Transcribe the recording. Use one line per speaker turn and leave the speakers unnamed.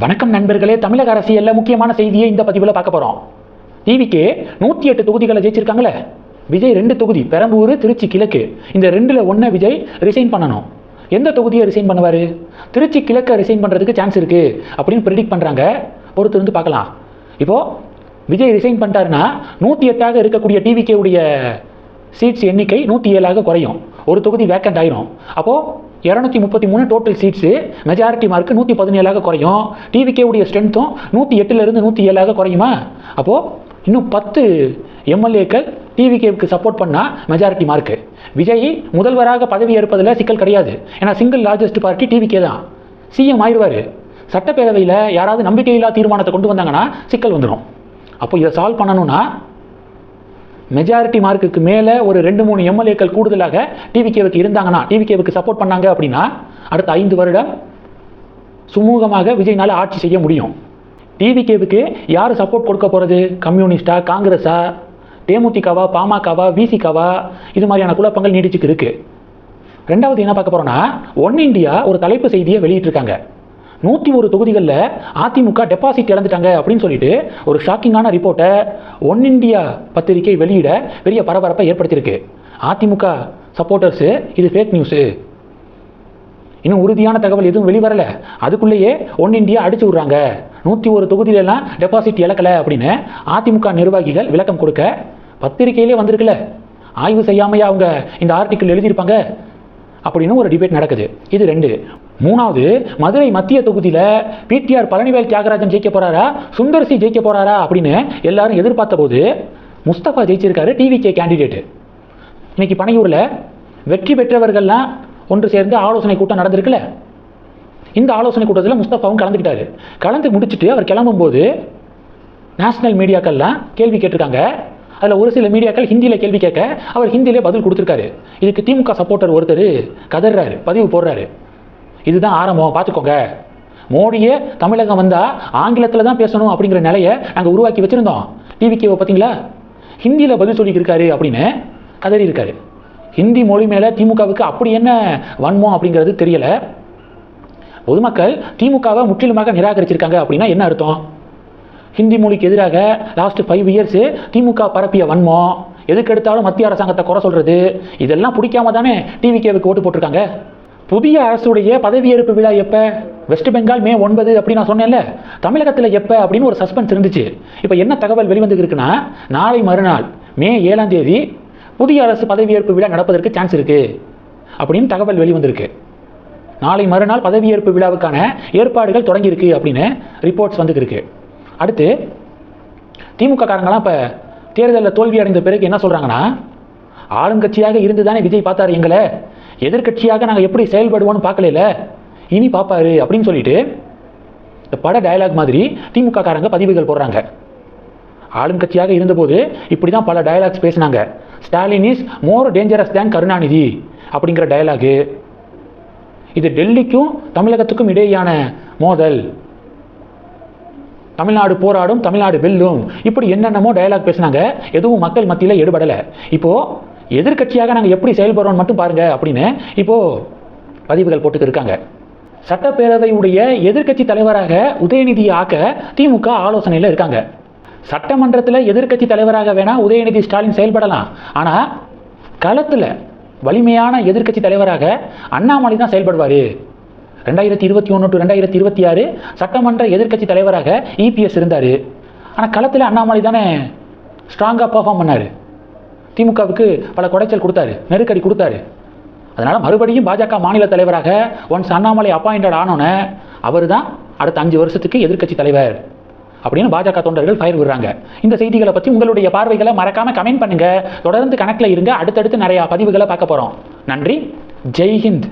வணக்கம் நண்பர்களே, தமிழக அரசியல்ல முக்கியமான செய்தியை இந்த பதிவில் பார்க்க போறோம். டிவிக்கே 108 தொகுதிகளை ஜெயிச்சிருக்காங்களே. விஜய் 2 தொகுதி, பெரம்பூர், திருச்சி கிழக்கு, இந்த 2ல் 1 விஜய் ரிசைன் பண்ணணும். எந்த தொகுதியை ரிசைன் பண்ணுவார்? திருச்சி கிழக்க ரிசைன் பண்ணுறதுக்கு சான்ஸ் இருக்குது அப்படின்னு ப்ரெடிக்ட் பண்ணுறாங்க. பொறுத்து இருந்து பார்க்கலாம். இப்போது விஜய் ரிசைன் பண்ணிட்டாருன்னா 108ஆக இருக்கக்கூடிய டிவிகேவுடைய சீட்ஸ் எண்ணிக்கை 107ஆக குறையும். ஒரு தொகுதி வேக்கண்ட் ஆயிரும். அப்போது 233 டோட்டல் சீட்ஸு, மெஜாரிட்டி மார்க் 117ஆக குறையும். டிவிகேவுடைய ஸ்ட்ரென்த்தும் 108லிருந்து 107ஆக குறையுமா? அப்போது இன்னும் 10 எம்எல்ஏக்கள் டிவிகேவுக்கு சப்போர்ட் பண்ணால் மெஜாரிட்டி மார்க்கு. விஜய் முதல்வராக பதவி ஏற்பதில் சிக்கல் கிடையாது. ஏன்னா சிங்கிள் லார்ஜஸ்ட் பார்ட்டி டிவிகே தான். சிஎம் ஆயிடுவார். சட்டப்பேரவையில் யாராவது நம்பிக்கையில்லா தீர்மானத்தை கொண்டு வந்தாங்கன்னா சிக்கல் வந்துடும். அப்போ இதை சால்வ் பண்ணணும்னா மெஜாரிட்டி மார்க்குக்கு மேலே ஒரு 2-3 எம்எல்ஏக்கள் கூடுதலாக டிவிகேவுக்கு இருந்தாங்கன்னா, டிவிகேவுக்கு சப்போர்ட் பண்ணாங்க அப்படின்னா அடுத்த 5 வருடம் சுமூகமாக விஜய்னால ஆட்சி செய்ய முடியும். டிவிகேவுக்கு யார் சப்போர்ட் கொடுக்க போகிறது? கம்யூனிஸ்டா, காங்கிரஸா, தேமுதிகவா, பாமகவா, விசிகவா? இது மாதிரியான குழப்பங்கள் நீடிச்சுக்கு இருக்குது. ரெண்டாவது என்ன பார்க்க போகிறோன்னா, ஒன் இண்டியா ஒரு தலைப்பு செய்தியை வெளியிட்டிருக்காங்க. 101 தொகுதிகளில் அதிமுக டெபாசிட் இழந்துட்டாங்க அப்படின்னு சொல்லிட்டு ஒரு ஷாக்கிங்கான ரிப்போர்ட்டை ஒன் இண்டியா பத்திரிகை வெளியிட பெரிய பரபரப்பை ஏற்படுத்தியிருக்கு. அதிமுக சப்போர்ட்டர்ஸு இது ஃபேக் நியூஸு, இன்னும் உறுதியான தகவல் எதுவும் வெளிவரலை, அதுக்குள்ளேயே ஒன் இண்டியா அடிச்சு விட்றாங்க, 101 தொகுதியிலெல்லாம் டெபாசிட் இழக்கலை அப்படின்னு அதிமுக நிர்வாகிகள் விளக்கம் கொடுக்க பத்திரிகையிலே வந்திருக்குல்ல. ஆய்வு செய்யாமையா அவங்க இந்த ஆர்டிக்கிள் எழுதியிருப்பாங்க அப்படின்னு ஒரு டிபேட் நடக்குது. இது 2. மூணாவது, மதுரை மத்திய தொகுதியில் பிடிஆர் பழனிவேல் தியாகராஜன் ஜெயிக்க போகிறாரா, சுந்தர்சி ஜெயிக்க போகிறாரா அப்படின்னு எல்லாரும் எதிர்பார்த்த போது முஸ்தபா ஜெயிச்சிருக்காரு, டிவிகே கேண்டிடேட்டு. இன்னைக்கு பனையூரில் வெற்றி பெற்றவர்கள்லாம் ஒன்று சேர்ந்து ஆலோசனை கூட்டம் நடந்திருக்குல்ல. இந்த ஆலோசனை கூட்டத்தில் முஸ்தபாவும் கலந்துக்கிட்டாரு. கலந்து முடிச்சுட்டு அவர் கிளம்பும்போது நேஷனல் மீடியாக்கள்லாம் கேள்வி கேட்டிருக்காங்க. அதில் ஒரு சில மீடியாக்கள் ஹிந்தியில் கேள்வி கேட்க அவர் ஹிந்தியிலே பதில் கொடுத்துருக்காரு. இதுக்கு திமுக சப்போர்ட்டர் ஒருத்தர் கதறாரு, பதிவு போடுறாரு. இதுதான் ஆரம்பம், பார்த்துக்கோங்க. மோடியே தமிழகம் வந்தால் ஆங்கிலத்தில் தான் பேசணும் அப்படிங்கிற நிலையை நாங்கள் உருவாக்கி வச்சுருந்தோம். டிவிகேவை பார்த்தீங்களா, ஹிந்தியில் பதில் சொல்லியிருக்காரு அப்படின்னு கதறி இருக்காரு. ஹிந்தி மொழி மேலே திமுகவுக்கு அப்படி என்ன வன்மம் அப்படிங்கிறது தெரியலை. பொதுமக்கள் திமுகவை முற்றிலுமாக நிராகரிச்சிருக்காங்க அப்படின்னா என்ன அர்த்தம்? ஹிந்தி மொழிக்கு எதிராக லாஸ்ட் 5 இயர்ஸு திமுக பரப்பிய வன்மம், எதுக்கெடுத்தாலும் மத்திய அரசாங்கத்தை குறை சொல்கிறது, இதெல்லாம் பிடிக்காம தானே டிவிகேவுக்கு ஓட்டு போட்டிருக்காங்க. புதிய அரசுடைய பதவியேற்பு விழா எப்போ? வெஸ்ட் பெங்கால் மே 9 அப்படி நான் சொன்னேன்ல. தமிழகத்தில் எப்போ அப்படின்னு ஒரு சஸ்பென்ஸ் இருந்துச்சு. இப்போ என்ன தகவல் வெளிவந்துருக்குன்னா, நாளை மறுநாள் மே 7ஆம் தேதி புதிய அரசு பதவியேற்பு விழா நடப்பதற்கு சான்ஸ் இருக்குது அப்படின்னு தகவல் வெளிவந்திருக்கு. நாளை மறுநாள் பதவியேற்பு விழாவுக்கான ஏற்பாடுகள் தொடங்கியிருக்கு அப்படின்னு ரிப்போர்ட்ஸ் வந்துருக்கு. அடுத்து திமுக காரங்களாம் இப்போ தேர்தலில் தோல்வி அடைந்த பிறகு என்ன சொல்கிறாங்கன்னா, ஆளுங்கட்சியாக இருந்து தானே விஜய் பார்த்தாரு எங்களை, எதிர்கட்சியாக நாங்கள் எப்படி செயல்படுவோன்னு பார்க்கல, இனி பார்ப்பாரு அப்படின்னு சொல்லிட்டு இந்த பட டயலாக் மாதிரி திமுக காரங்க பதிவுகள் போடுறாங்க. ஆளுங்கட்சியாக இருந்தபோது இப்படி தான் பல டயலாக்ஸ் பேசினாங்க. ஸ்டாலின் இஸ் மோர் டேஞ்சரஸ் தேன் கருணாநிதி அப்படிங்கிற டயலாகு. இது டெல்லிக்கும் தமிழகத்துக்கும் இடையேயான மோதல், தமிழ்நாடு போராடும், தமிழ்நாடு வெல்லும், இப்படி என்னென்னமோ டயலாக் பேசினாங்க. எதுவும் மக்கள் மத்தியில் எடுபடலை. இப்போது எதிர்கட்சியாக நாங்கள் எப்படி செயல்படுறோம் மட்டும் பாருங்கள் அப்படின்னு இப்போது பதிவுகள் போட்டுக்கு இருக்காங்க. சட்டப்பேரவையுடைய எதிர்கட்சி தலைவராக உதயநிதியை ஆக்க திமுக ஆலோசனையில் இருக்காங்க. சட்டமன்றத்தில் எதிர்கட்சி தலைவராக வேணால் உதயநிதி ஸ்டாலின் செயல்படலாம். ஆனால் களத்தில் வலிமையான எதிர்கட்சி தலைவராக அண்ணாமலை தான் செயல்படுவார். 2021 to 2026 சட்டமன்ற எதிர்கட்சி தலைவராக இபிஎஸ் இருந்தார். ஆனால் களத்தில் அண்ணாமலை தானே ஸ்ட்ராங்காக பர்ஃபார்ம் பண்ணார். திமுகவுக்கு பல குடைச்சல் கொடுத்தாரு, நெருக்கடி கொடுத்தாரு. அதனால் மறுபடியும் பாஜக மாநில தலைவராக ஒன்ஸ் அண்ணாமலை அப்பாயிண்டட் ஆனோன்னே அவர் தான் அடுத்த 5 வருஷத்துக்கு எதிர்கட்சி தலைவர் அப்படின்னு பாஜக தொண்டர்கள் ஃபயர் விடுறாங்க. இந்த செய்திகளை பற்றி உங்களுடைய பார்வைகளை மறக்காமல் கமெண்ட் பண்ணுங்கள். தொடர்ந்து கணக்கில் இருங்க. அடுத்தடுத்து நிறையா பதிவுகளை பார்க்க போகிறோம். நன்றி. ஜெய் ஹிந்த்.